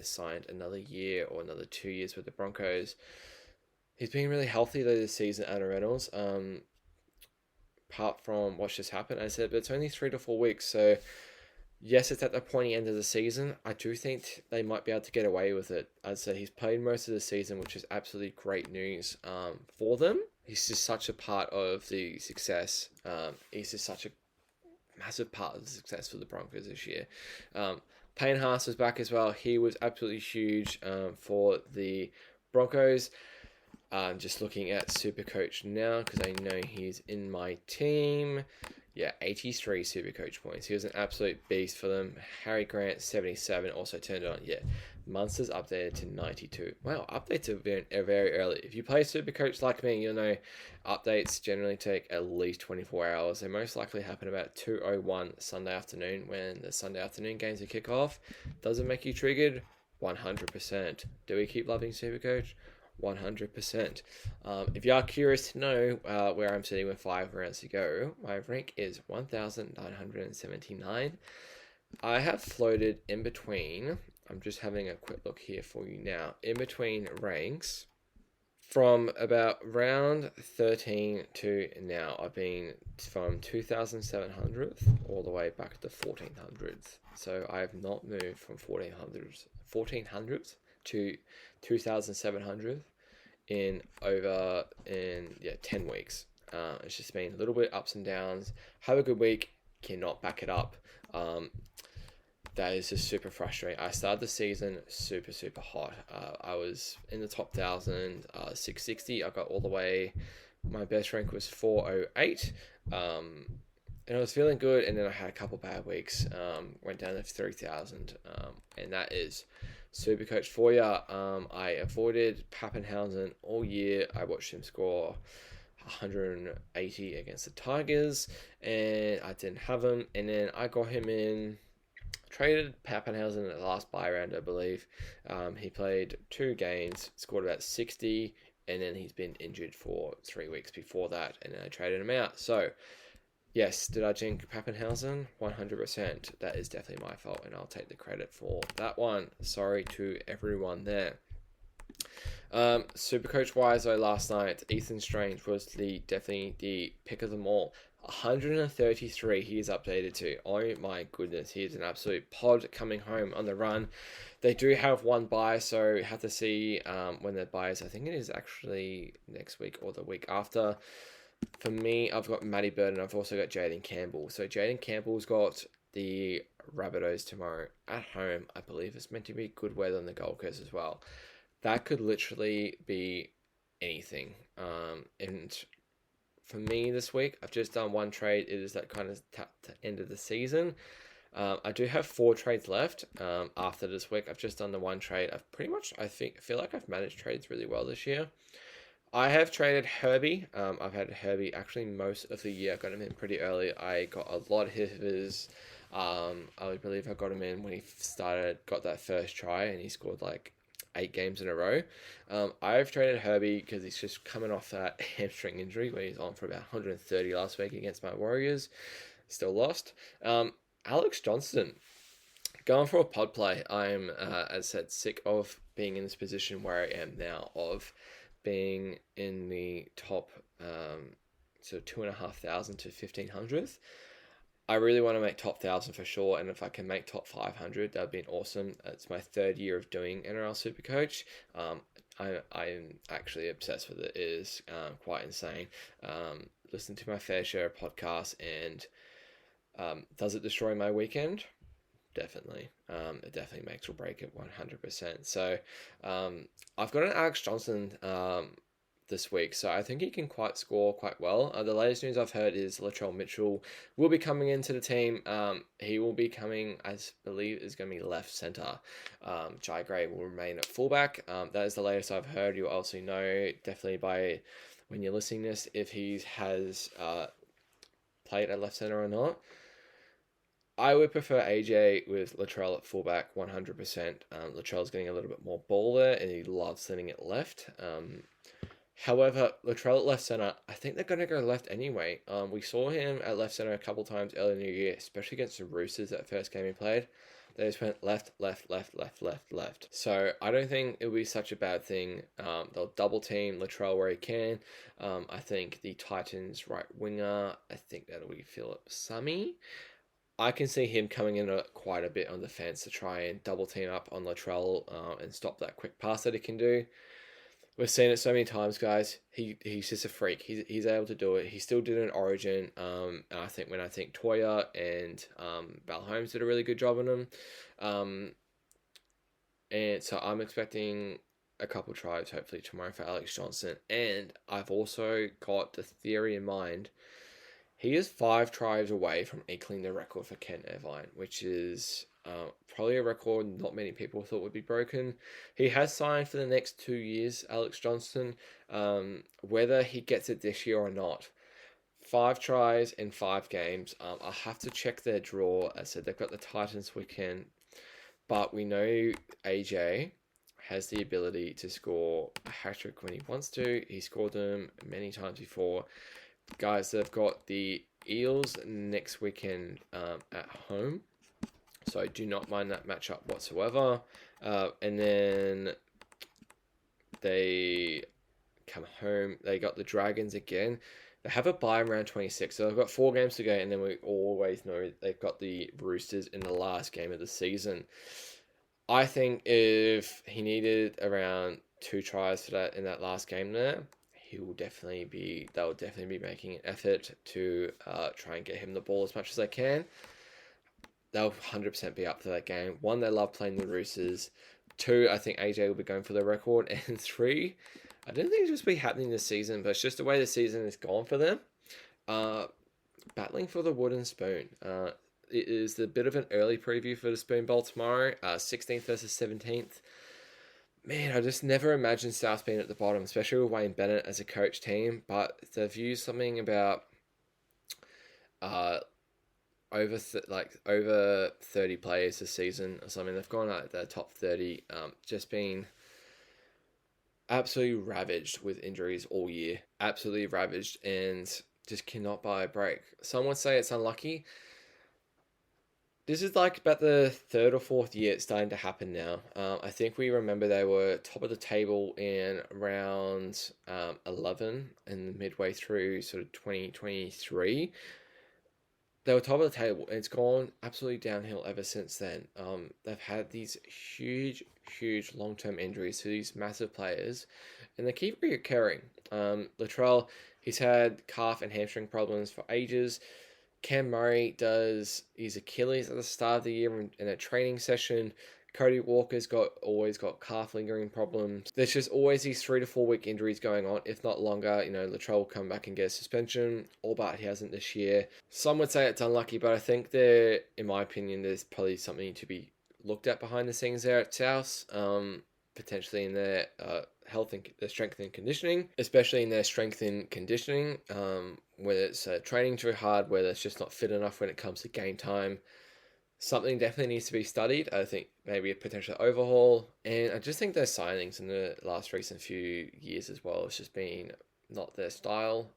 signed another year or another 2 years with the Broncos. He's been really healthy though this season, Adam Reynolds. Apart from what's just happened, I said, but it's only 3 to 4 weeks, so yes, it's at the pointy end of the season. I do think they might be able to get away with it. As I said, he's played most of the season, which is absolutely great news for them. He's just such a part of the success. He's just such a massive part of the success for the Broncos this year. Payne Haas was back as well. He was absolutely huge for the Broncos. Just looking at SuperCoach now because I know he's in my team. Yeah, 83 SuperCoach points. He was an absolute beast for them. Harry Grant, 77, also turned it on. Yeah, Munster's updated to 92. Wow, updates are very early. If you play SuperCoach like me, you'll know updates generally take at least 24 hours. They most likely happen about 2:01 Sunday afternoon when the Sunday afternoon games are kick off. Does it make you triggered? 100%. Do we keep loving SuperCoach? 100%. If you are curious to know where I'm sitting with 5 rounds to go, my rank is 1,979. I have floated in between, I'm just having a quick look here for you now, in between ranks from about round 13 to now. I've been from 2,700th all the way back to 1,400th. So I have not moved from 1,400th to 2,700th in 10 weeks. It's just been a little bit ups and downs. Have a good week, cannot back it up. That is just super frustrating. I started the season super hot. I was in the top 1,000, 660. I got all the way. My best rank was 408. And I was feeling good. And then I had a couple bad weeks. Went down to 3,000. And that is SuperCoach for you. I avoided Pappenhausen all year. I watched him score 180 against the Tigers. And I didn't have him. And then I got him in. Traded Pappenhausen at the last buy round, I believe. He played 2 games, scored about 60, and then he's been injured for 3 weeks before that, and then I traded him out. So, yes, did I jinx Pappenhausen? 100%. That is definitely my fault, and I'll take the credit for that one. Sorry to everyone there. SuperCoach-wise, though, last night, Ethan Strange was definitely the pick of them all. 133 he is updated to. Oh my goodness, he is an absolute pod coming home on the run. They do have one buy, so have to see when the buy is. I think it is actually next week or the week after. For me, I've got Matty Bird and I've also got Jaden Campbell. So Jaden Campbell's got the Rabbitohs tomorrow at home. I believe it's meant to be good weather on the Gold Coast as well. That could literally be anything. And for me this week, I've just done one trade. It is that kind of end of the season. I do have 4 trades left after this week. I've just done the one trade. I've pretty much, feel like I've managed trades really well this year. I have traded Herbie. I've had Herbie actually most of the year. I got him in pretty early. I got a lot of his. I believe I got him in when he got that first try, and he scored like 8 games in a row. I've traded Herbie because he's just coming off that hamstring injury where he's on for about 130 last week against my Warriors. Still lost. Alex Johnston, going for a pod play. I'm, as I said, sick of being in this position where I am now, of being in the top 2,500 to 1,500th. I really want to make top 1,000 for sure, and if I can make top 500, that would be awesome. It's my 3rd year of doing NRL SuperCoach. I'm actually obsessed with it. It is quite insane. Listen to my fair share of podcasts, and does it destroy my weekend? Definitely. It definitely makes or break it 100%. So I've got an Alex Johnson this week, so I think he can score quite well. The latest news I've heard is Latrell Mitchell will be coming into the team. He will be coming, I believe, is going to be left centre. Jai Gray will remain at fullback. That is the latest I've heard. You'll also know definitely by when you're listening to this if he has played at left centre or not. I would prefer AJ with Latrell at fullback 100%. Latrell's getting a little bit more ball there, and he loves sitting it left. However, Latrell at left centre, I think they're going to go left anyway. We saw him at left centre a couple times earlier in the year, especially against the Roosters that first game he played. They just went left. So I don't think it'll be such a bad thing. They'll double team Latrell where he can. I think the Titans right winger, I think that'll be Philip Summy. I can see him coming in quite a bit on the fence to try and double team up on Latrell and stop that quick pass that he can do. We've seen it so many times, guys. He's just a freak. He's able to do it. He still did an Origin. And I think Toya and Val Holmes did a really good job on him. And so I'm expecting a couple tries hopefully tomorrow for Alex Johnson. And I've also got the theory in mind. He is 5 tries away from equaling the record for Ken Irvine, which is probably a record not many people thought would be broken. He has signed for the next 2 years, Alex Johnston. Whether he gets it this year or not, 5 tries in 5 games. I'll have to check their draw. As I said, they've got the Titans weekend, but we know AJ has the ability to score a hat-trick when he wants to. He scored them many times before. Guys, they've got the Eels next weekend at home, so I do not mind that matchup whatsoever. And then they come home. They got the Dragons again. They have a bye in round 26, so they've got 4 games to go, and then we always know they've got the Roosters in the last game of the season. I think if he needed around 2 tries for that in that last game there, they'll definitely be making an effort to try and get him the ball as much as they can. They'll 100% be up for that game. 1, they love playing the Roosters. 2, I think AJ will be going for the record. And 3, I don't think it'll just be happening this season, but it's just the way the season is gone for them. Battling for the wooden spoon. It is a bit of an early preview for the Spoon Bowl tomorrow, 16th versus 17th. Man, I just never imagined South being at the bottom, especially with Wayne Bennett as a coach team. But they've used something about over 30 players this season or something. They've gone out their top 30, just been absolutely ravaged with injuries all year. Absolutely ravaged and just cannot buy a break. Some would say it's unlucky. This is like about the 3rd or 4th year it's starting to happen now. I think we remember they were top of the table in round 11 and midway through sort of 2023. They were top of the table, and it's gone absolutely downhill ever since then. They've had these huge long-term injuries to these massive players, and they keep reoccurring. Latrell, he's had calf and hamstring problems for ages. Cam Murray does his Achilles at the start of the year in a training session. Cody Walker's always got calf lingering problems. There's just always these 3 to 4 week injuries going on, if not longer. Latrell will come back and get a suspension, albeit he hasn't this year. Some would say it's unlucky, but I think in my opinion, there's probably something to be looked at behind the scenes there at South. Potentially in their health and their strength and conditioning, especially in their strength and conditioning, whether it's training too hard, whether it's just not fit enough when it comes to game time. Something definitely needs to be studied. I think maybe a potential overhaul. And I just think their signings in the last recent few years as well, it's just been not their style.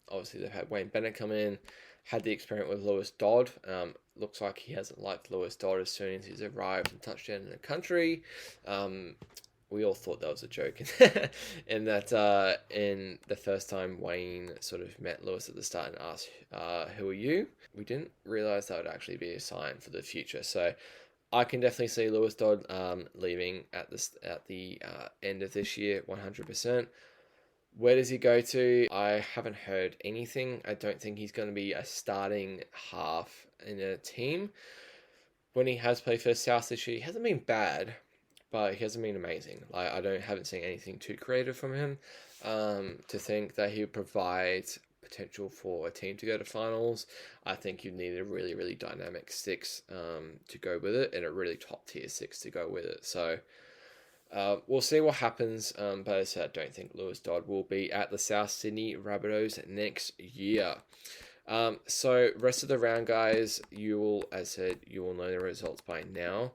Obviously, they've had Wayne Bennett come in, had the experiment with Lewis Dodd. Looks like he hasn't liked Lewis Dodd as soon as he's arrived and touched down in the country. We all thought that was a joke, and that in the first time Wayne sort of met Lewis at the start and asked, "Who are you?" We didn't realize that would actually be a sign for the future. So I can definitely see Lewis Dodd leaving at the end of this year, 100%. Where does he go to? I haven't heard anything. I don't think he's going to be a starting half in a team. When he has played for South this year, he hasn't been bad, but he hasn't been amazing. Haven't seen anything too creative from him. To think that he would provide potential for a team to go to finals, I think you need a really, really dynamic 6 to go with it, and a really top tier 6 to go with it. So we'll see what happens. But as I said, I don't think Lewis Dodd will be at the South Sydney Rabbitohs next year. So rest of the round, guys, you will know the results by now.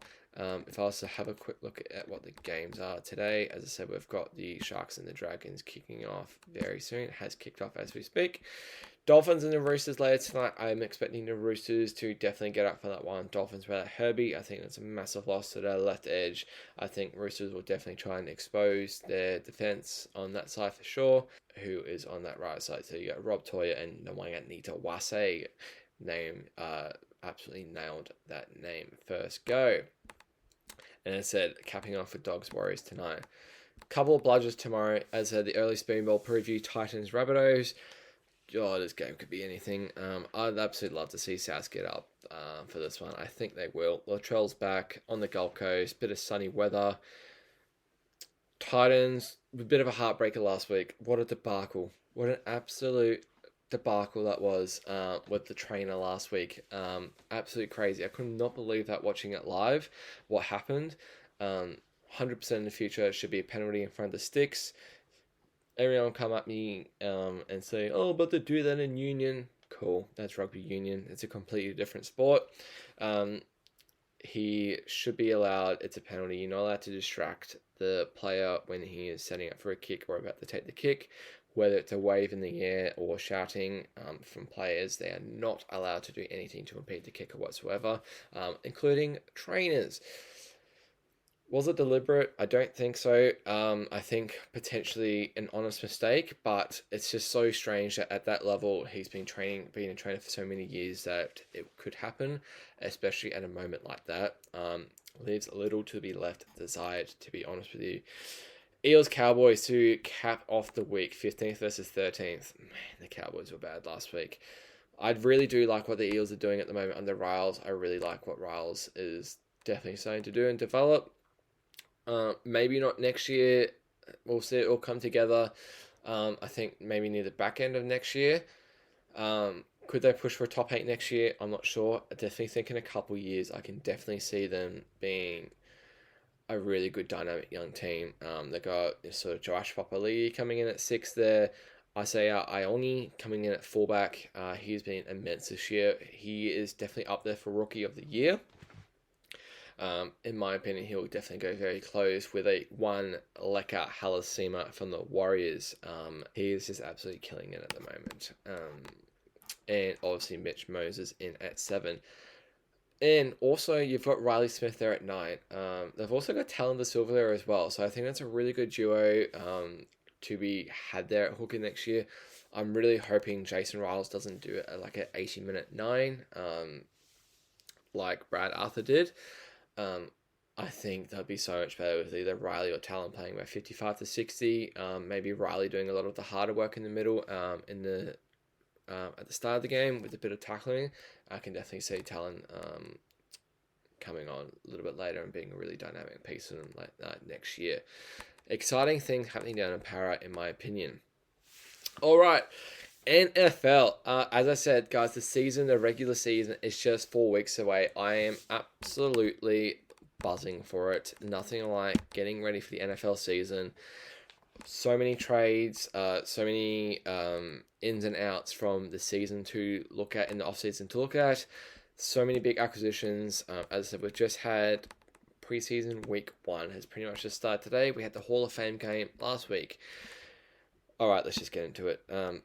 If I was to have a quick look at what the games are today, as I said, we've got the Sharks and the Dragons kicking off very soon. It has kicked off as we speak. Dolphins and the Roosters later tonight. I'm expecting the Roosters to definitely get up for that one. Dolphins without Herbie, I think that's a massive loss to their left edge. I think Roosters will definitely try and expose their defense on that side for sure. Who is on that right side? So you got Rob Toya and Nwanganita Wase. Name, absolutely nailed that name first go. And as I said, capping off with Dogs Warriors tonight. Couple of bludgers tomorrow. As I said, the early Spoon Bowl preview, Titans Rabbitohs. Oh, this game could be anything. I'd absolutely love to see South get up for this one. I think they will. Latrell's back on the Gold Coast. Bit of sunny weather. Titans, a bit of a heartbreaker last week. What a debacle. What an absolute debacle that was with the trainer last week. Absolutely crazy. I could not believe that watching it live. What happened? 100% in the future, it should be a penalty in front of the sticks. Everyone will come at me and say, "Oh, but they do that in union." Cool, that's rugby union. It's a completely different sport. He should be allowed. It's a penalty. You're not allowed to distract the player when he is setting up for a kick or about to take the kick, whether it's a wave in the air or shouting from players. They are not allowed to do anything to impede the kicker whatsoever, including trainers. Was it deliberate? I don't think so. I think potentially an honest mistake, but it's just so strange that at that level he's been a trainer for so many years that it could happen, especially at a moment like that. Leaves a little to be left desired, to be honest with you. Eels Cowboys to cap off the week, 15th versus 13th. Man, the Cowboys were bad last week. I really do like what the Eels are doing at the moment under Riles. I really like what Riles is definitely starting to do and develop. Maybe not next year. We'll see it all come together. I think maybe near the back end of next year. Could they push for a top 8 next year? I'm not sure. I definitely think in a couple of years, I can definitely see them being a really good dynamic young team. They got sort of Josh Papali'i coming in at 6 there. Isaiah Ioni coming in at fullback. He's been immense this year. He is definitely up there for Rookie of the Year. In my opinion, he'll definitely go very close with one Leka Halasima from the Warriors. He is just absolutely killing it at the moment. And obviously Mitch Moses in at 7. And also you've got Riley Smith there at 9. They've also got Talon Da Silva there as well. So I think that's a really good duo to be had there at hooker next year. I'm really hoping Jason Riles doesn't do it at like an 80-minute 9 like Brad Arthur did. I think that'd be so much better with either Riley or Talon playing about 55 to 60. Maybe Riley doing a lot of the harder work in the middle at the start of the game with a bit of tackling. I can definitely see Talon coming on a little bit later and being a really dynamic piece in next year. Exciting things happening down in Para, in my opinion. All right. NFL. As I said, guys, the regular season is just 4 weeks away. I am absolutely buzzing for it. Nothing like getting ready for the NFL season. So many trades, so many ins and outs from the season to look at, in the offseason to look at. So many big acquisitions. As I said, we've just had preseason week 1 has pretty much just started today. We had the Hall of Fame game last week. All right, let's just get into it.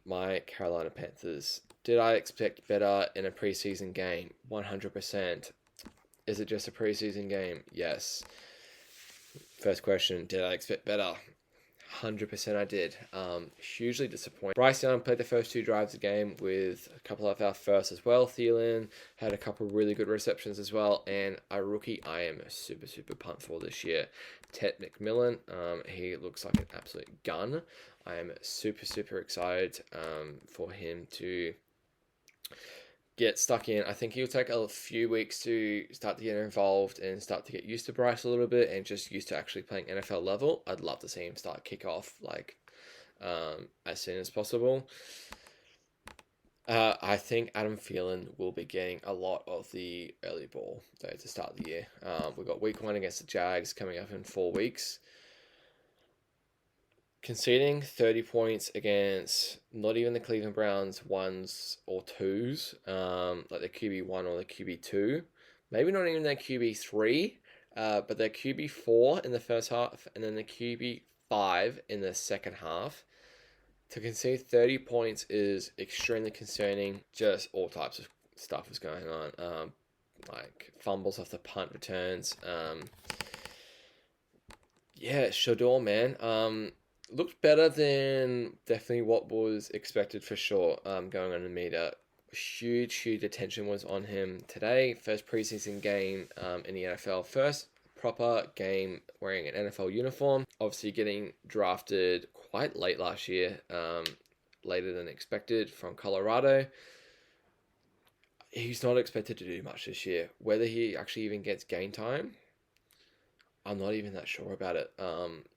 My Carolina Panthers. Did I expect better in a preseason game? 100%. Is it just a preseason game? Yes. First question, did I expect better? 100% I did. Hugely disappointed. Bryce Young played the first 2 drives of the game with a couple of our first as well. Thielen had a couple of really good receptions as well. And a rookie I am super, super pumped for this year. Ted McMillan. He looks like an absolute gun. I am super, super excited for him to get stuck in. I think he'll take a few weeks to start to get involved and start to get used to Bryce a little bit and just used to actually playing NFL level. I'd love to see him start kickoff as soon as possible. I think Adam Thielen will be getting a lot of the early ball though to start the year. We've got week 1 against the Jags coming up in 4 weeks. Conceding 30 points against not even the Cleveland Browns 1s or 2s, like the QB1 or the QB2. Maybe not even their QB3, but their QB4 in the first half and then the QB5 in the second half. To concede 30 points is extremely concerning. Just all types of stuff is going on. Like fumbles off the punt returns. Shador, man. Looked better than definitely what was expected for sure going on in the media. Huge attention was on him today. First preseason game in the NFL. First proper game wearing an NFL uniform. Obviously getting drafted quite late last year. Later than expected from Colorado. He's not expected to do much this year. Whether he actually even gets game time, I'm not even that sure about it.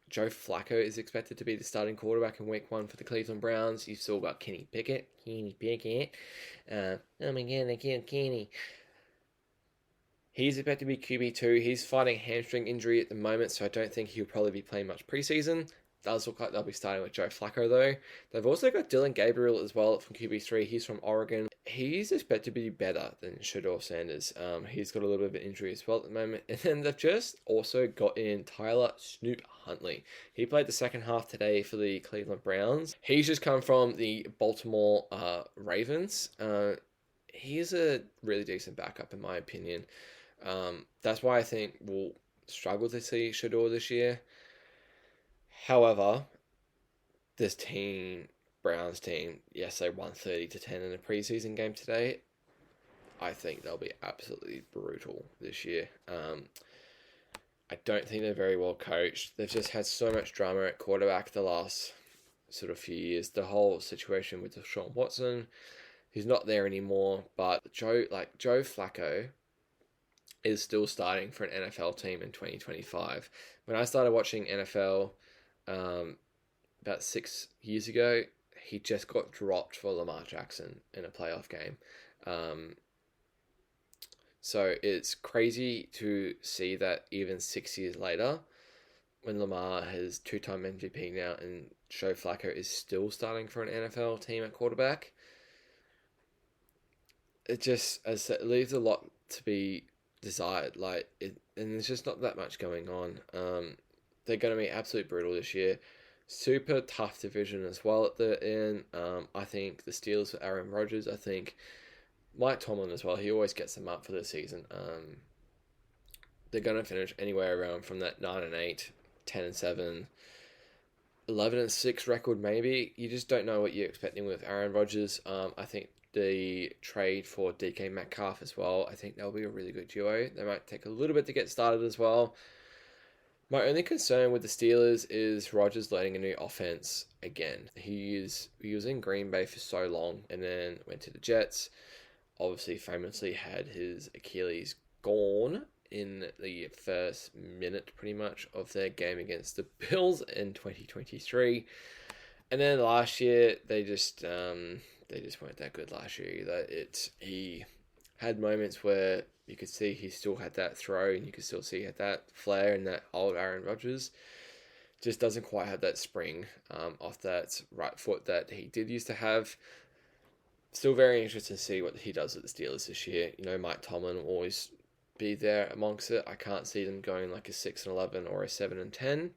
Joe Flacco is expected to be the starting quarterback in week 1 for the Cleveland Browns. You've still got Kenny Pickett. Oh my God, they killed Kenny. He's expected to be QB2. He's fighting a hamstring injury at the moment, so I don't think he'll probably be playing much preseason. Does look like they'll be starting with Joe Flacco, though. They've also got Dylan Gabriel as well from QB3. He's from Oregon. he's expected to be better than Shedeur Sanders. He's got a little bit of an injury as well at the moment. And then they've just also got in Tyler Snoop Huntley. He played the second half today for the Cleveland Browns. He's just come from the Baltimore Ravens. He's a really decent backup in my opinion. That's why I think we'll struggle to see Shedeur this year. However, this Browns team, yes, they won 30-10 in a preseason game today. I think they'll be absolutely brutal this year. I don't think they're very well coached. They've just had so much drama at quarterback the last sort of few years. The whole situation with Deshaun Watson, he's not there anymore. But Joe Flacco is still starting for an NFL team in 2025. When I started watching NFL about 6 years ago, he just got dropped for Lamar Jackson in a playoff game. So it's crazy to see that even 6 years later, when Lamar has 2-time MVP now and Joe Flacco is still starting for an NFL team at quarterback, it just it leaves a lot to be desired. And there's just not that much going on. They're going to be absolutely brutal this year. Super tough division as well at the end. I think the Steelers for Aaron Rodgers. I think Mike Tomlin as well. He always gets them up for the season. They're going to finish anywhere around from that 9-8, 10-7, 11-6 record maybe. You just don't know what you're expecting with Aaron Rodgers. I think the trade for DK Metcalf as well, I think that'll be a really good duo. They might take a little bit to get started as well. My only concern with the Steelers is Rodgers learning a new offense again. He was in Green Bay for so long and then went to the Jets. Obviously, famously had his Achilles gone in the first minute, pretty much, of their game against the Bills in 2023. And then last year, they just weren't that good last year either. He had moments where you could see he still had that throw and you could still see he had that flair and that old Aaron Rodgers. Just doesn't quite have that spring off that right foot that he did used to have. Still very interested to see what he does with the Steelers this year. Mike Tomlin will always be there amongst it. I can't see them going like a 6-11 or a 7-10.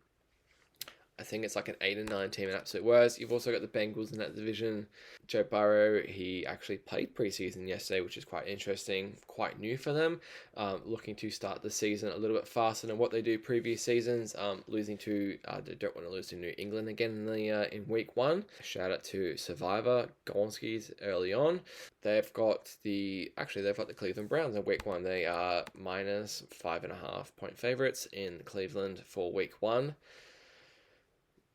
I think it's like an 8-9 team in absolute worst. You've also got the Bengals in that division. Joe Burrow, he actually played preseason yesterday, which is quite interesting, quite new for them. Looking to start the season a little bit faster than what they do previous seasons. Losing to, they don't want to lose to New England again in week 1. Shout out to Survivor, Gonskis early on. They've got the Cleveland Browns in week 1. They are minus 5.5 point favorites in Cleveland for week 1.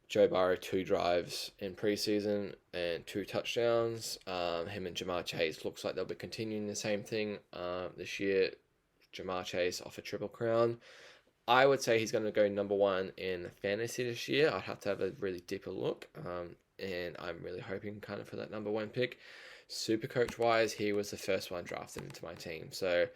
Joe Burrow, 2 drives in preseason and 2 touchdowns. Him and Jamar Chase looks like they'll be continuing the same thing this year. Jamar Chase off a triple crown. I would say he's going to go number 1 in fantasy this year. I'd have to have a really deeper look. And I'm really hoping kind of for that number 1 pick. SuperCoach wise, he was the first one drafted into my team. So,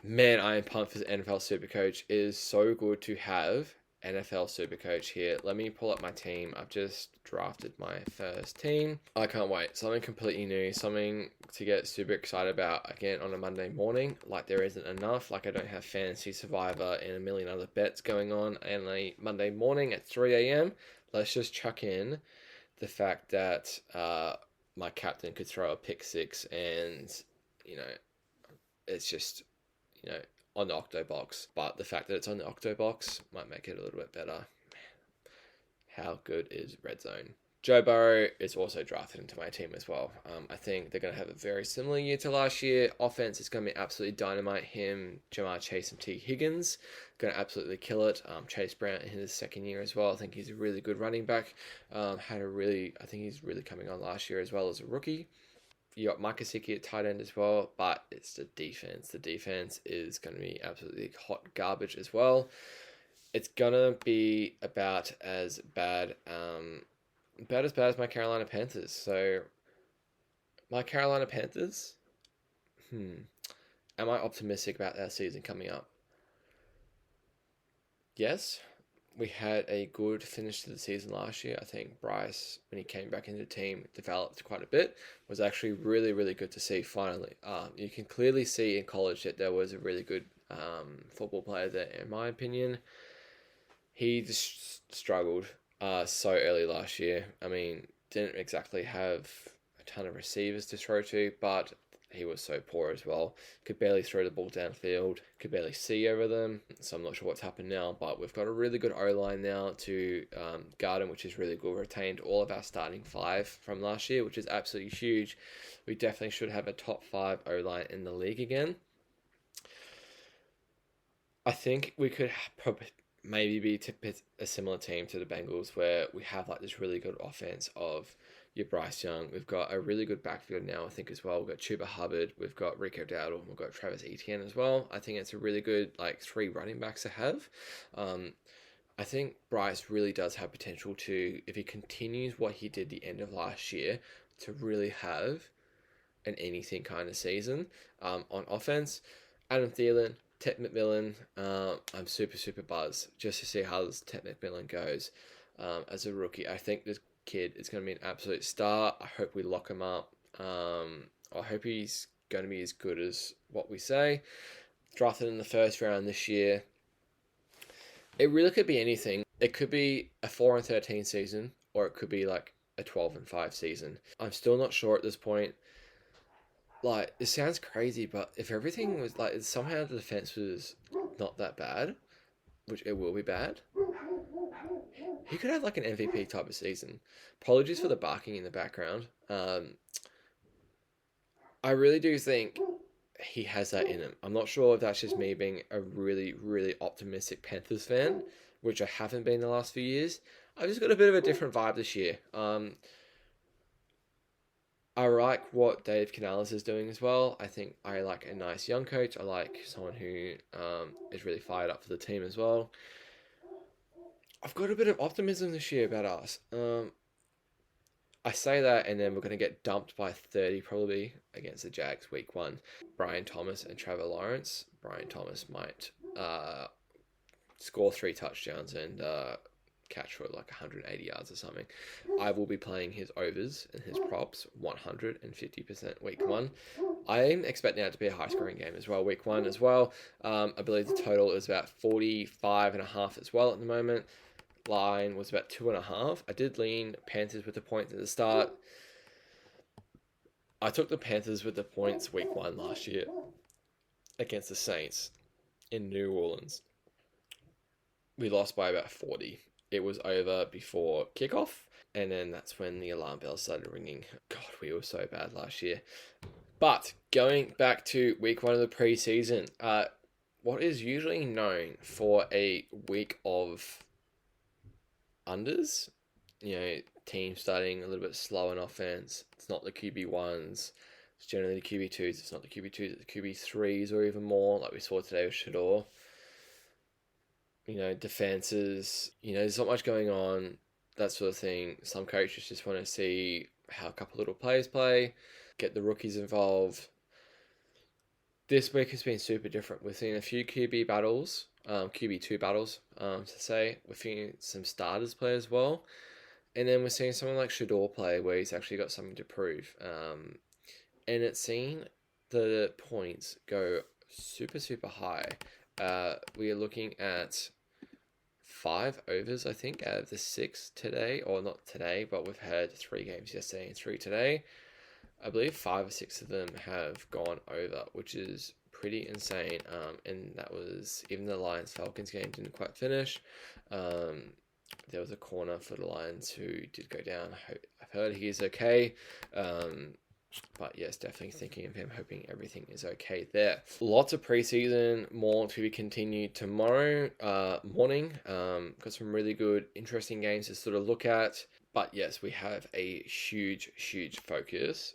man, I am pumped for the NFL SuperCoach. It is so good to have NFL SuperCoach here. Let me pull up my team. I've just drafted my first team. I can't wait. Something completely new. Something to get super excited about again on a Monday morning. Like there isn't enough. Like I don't have Fantasy Survivor and a million other bets going on. And a Monday morning at 3 a.m. Let's just chuck in the fact that my captain could throw a pick 6 and, it's just, on the Octobox, but the fact that it's on the Octobox might make it a little bit better. How good is Red Zone? Joe Burrow is also drafted into my team as well. I think they're going to have a very similar year to last year. Offense is going to be absolutely dynamite. Him, Jamar Chase, and T. Higgins going to absolutely kill it. Chase Brown in his second year as well. I think he's a really good running back. I think he's really coming on last year as well as a rookie. You got Mike Gesicki at tight end as well, but it's the defense. The defense is going to be absolutely hot garbage as well. It's going to be about as bad as my Carolina Panthers. So, my Carolina Panthers, am I optimistic about their season coming up? Yes. we had a good finish to the season last year. I think Bryce, when he came back into the team, developed quite a bit. Was actually really, really good to see finally. You can clearly see in college that there was a really good football player there, in my opinion. He just struggled so early last year. I mean, didn't exactly have a ton of receivers to throw to, but he was so poor as well. Could barely throw the ball downfield. Could barely see over them. So I'm not sure what's happened now, but we've got a really good O-line now to guard him, which is really good. We retained all of our starting 5 from last year, which is absolutely huge. We definitely should have a top 5 O-line in the league again. I think we could probably maybe be a similar team to the Bengals, where we have like this really good offense of your Bryce Young. We've got a really good backfield now, I think, as well. We've got Chuba Hubbard, we've got Rico Dowdle, we've got Travis Etienne as well. I think it's a really good 3 running backs to have. I think Bryce really does have potential to, if he continues what he did the end of last year, to really have an anything kind of season on offense. Adam Thielen, Ted McMillan, I'm super buzzed just to see how this Ted McMillan goes as a rookie. I think this kid is going to be an absolute star. I hope we lock him up. I hope he's going to be as good as what we say. Drafted in the first round this year. It really could be anything. It could be a 4-13 season, or it could be like a 12-5 season. I'm still not sure at this point. It sounds crazy, but if everything was somehow the defense was not that bad, which it will be bad, he could have an MVP type of season. Apologies for the barking in the background. I really do think he has that in him. I'm not sure if that's just me being a really, really optimistic Panthers fan, which I haven't been the last few years. I've just got a bit of a different vibe this year. I like what Dave Canales is doing as well. I think I like a nice young coach. I like someone who is really fired up for the team as well. I've got a bit of optimism this year about us. I say that, and then we're going to get dumped by 30 probably against the Jags week 1. Brian Thomas and Trevor Lawrence. Brian Thomas might score 3 touchdowns and catch for 180 yards or something. I will be playing his overs and his props 150% week 1. I am expecting that to be a high scoring game as well week 1 as well. I believe the total is about 45.5 as well at the moment. Line was about 2.5. I did lean Panthers with the points at the start. I took the Panthers with the points week 1 last year against the Saints in New Orleans. We lost by about 40. It was over before kickoff, and then that's when the alarm bells started ringing. God, we were so bad last year. But going back to week 1 of the preseason, what is usually known for a week of unders, team starting a little bit slow in offense. It's not the QB1s. It's generally the QB2s. It's not the QB2s, it's the QB3s or even more, like we saw today with Shador. Defenses, there's not much going on, that sort of thing. Some coaches just want to see how a couple little players play, get the rookies involved. This week has been super different. We've seen a few QB battles, QB2 battles, to say. We've seen some starters play as well. And then we're seeing someone like Shador play where he's actually got something to prove. And it's seen the points go super high. We are looking at 5 overs, I think, out of the 6 today. Or not today, but we've had 3 games yesterday and 3 today. I believe 5 or 6 of them have gone over, which is pretty insane. And that was, even the Lions-Falcons game didn't quite finish. There was a corner for the Lions who did go down. I've heard he's okay. But yes, definitely thinking of him, hoping everything is okay there. Lots of preseason, more to be continued tomorrow morning. Got some really good, interesting games to sort of look at. But yes, we have a huge focus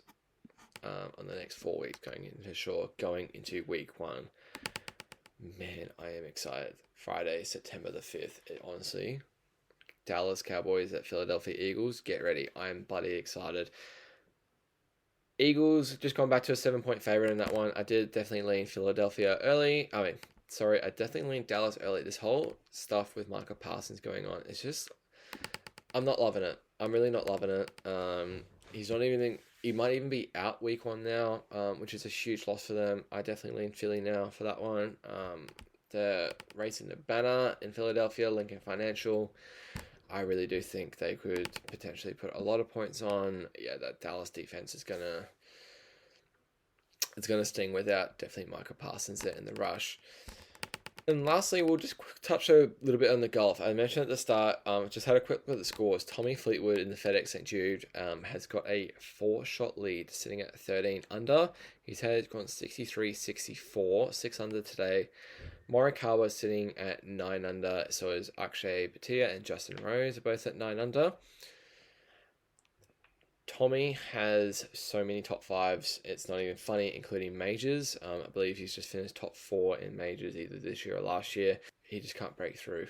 on the next 4 weeks going into week 1. Man, I am excited. Friday, September the 5th. Honestly, Dallas Cowboys at Philadelphia Eagles. Get ready. I am bloody excited. Eagles just gone back to a 7-point favorite in that one. I did definitely lean Philadelphia early. sorry, I definitely leaned Dallas early. This whole stuff with Micah Parsons going on, it's just, I'm not loving it. I'm really not loving it. He's not even, he might even be out week 1 now, which is a huge loss for them. I definitely lean Philly now for that one. They're racing the banner in Philadelphia, Lincoln Financial. I really do think they could potentially put a lot of points on. Yeah, that Dallas defense is it's gonna sting without definitely Micah Parsons there in the rush. And lastly, we'll just touch a little bit on the golf. I mentioned at the start, just had a quick look at the scores. Tommy Fleetwood in the FedEx St. Jude has got a 4-shot lead, sitting at 13 under. He's gone 63-64, 6 under today. Morikawa is sitting at 9 under, so is Akshay Bhatia and Justin Rose are both at 9 under. Tommy has so many top 5s, it's not even funny, including majors. I believe he's just finished top 4 in majors either this year or last year. He just can't break through.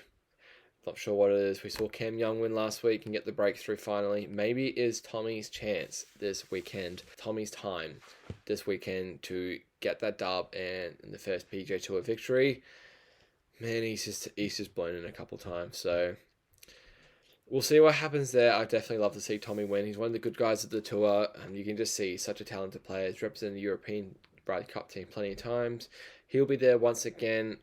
Not sure what it is. We saw Cam Young win last week and get the breakthrough finally. Maybe it is Tommy's chance this weekend, Tommy's time this weekend to get that dub and the first PGA Tour victory. Man, he's just blown in a couple times, so we'll see what happens there. I definitely love to see Tommy win. He's one of the good guys of the tour. You can just see he's such a talented player. He's represented the European Ryder Cup team plenty of times. He'll be there once again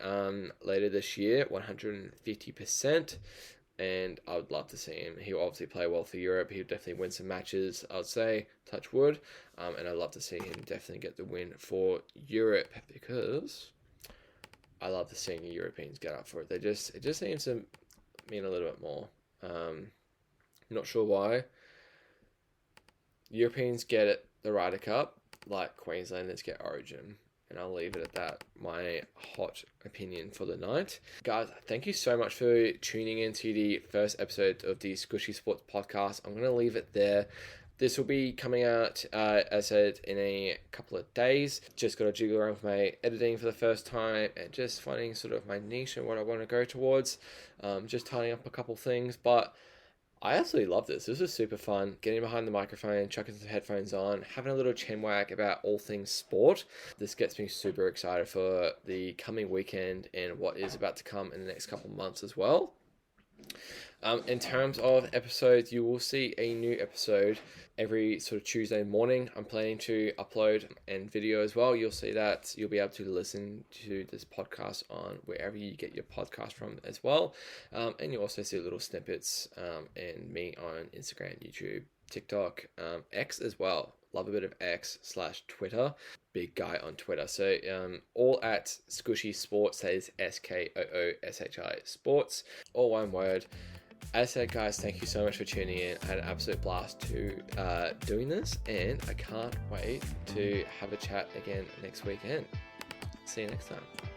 later this year, 150%. And I would love to see him. He'll obviously play well for Europe. He'll definitely win some matches, I would say, touch wood. And I'd love to see him definitely get the win for Europe, because I love to see the Europeans get up for it. It just seems to mean a little bit more. Not sure why. Europeans get it, the Ryder Cup, like Queenslanders get Origin. And I'll leave it at that. My hot opinion for the night. Guys, thank you so much for tuning into the first episode of the Skooshi Sports podcast. I'm going to leave it there. This will be coming out, as I said, in a couple of days. Just got to jiggle around with my editing for the first time and just finding sort of my niche and what I want to go towards. Just tidying up a couple things, but I absolutely love this. This is super fun. Getting behind the microphone, chucking some headphones on, having a little chin wag about all things sport. This gets me super excited for the coming weekend and what is about to come in the next couple of months as well. In terms of episodes, you will see a new episode every sort of Tuesday morning. I'm planning to upload and video as well. You'll see that. You'll be able to listen to this podcast on wherever you get your podcast from as well. And you'll also see little snippets and me on Instagram, YouTube, TikTok, X as well. Love a bit of X/Twitter. Big guy on Twitter. So all at Skooshi Sports. That is SKOOSHI Sports. All one word. As I said, guys, thank you so much for tuning in. I had an absolute blast to doing this, and I can't wait to have a chat again next weekend. See you next time.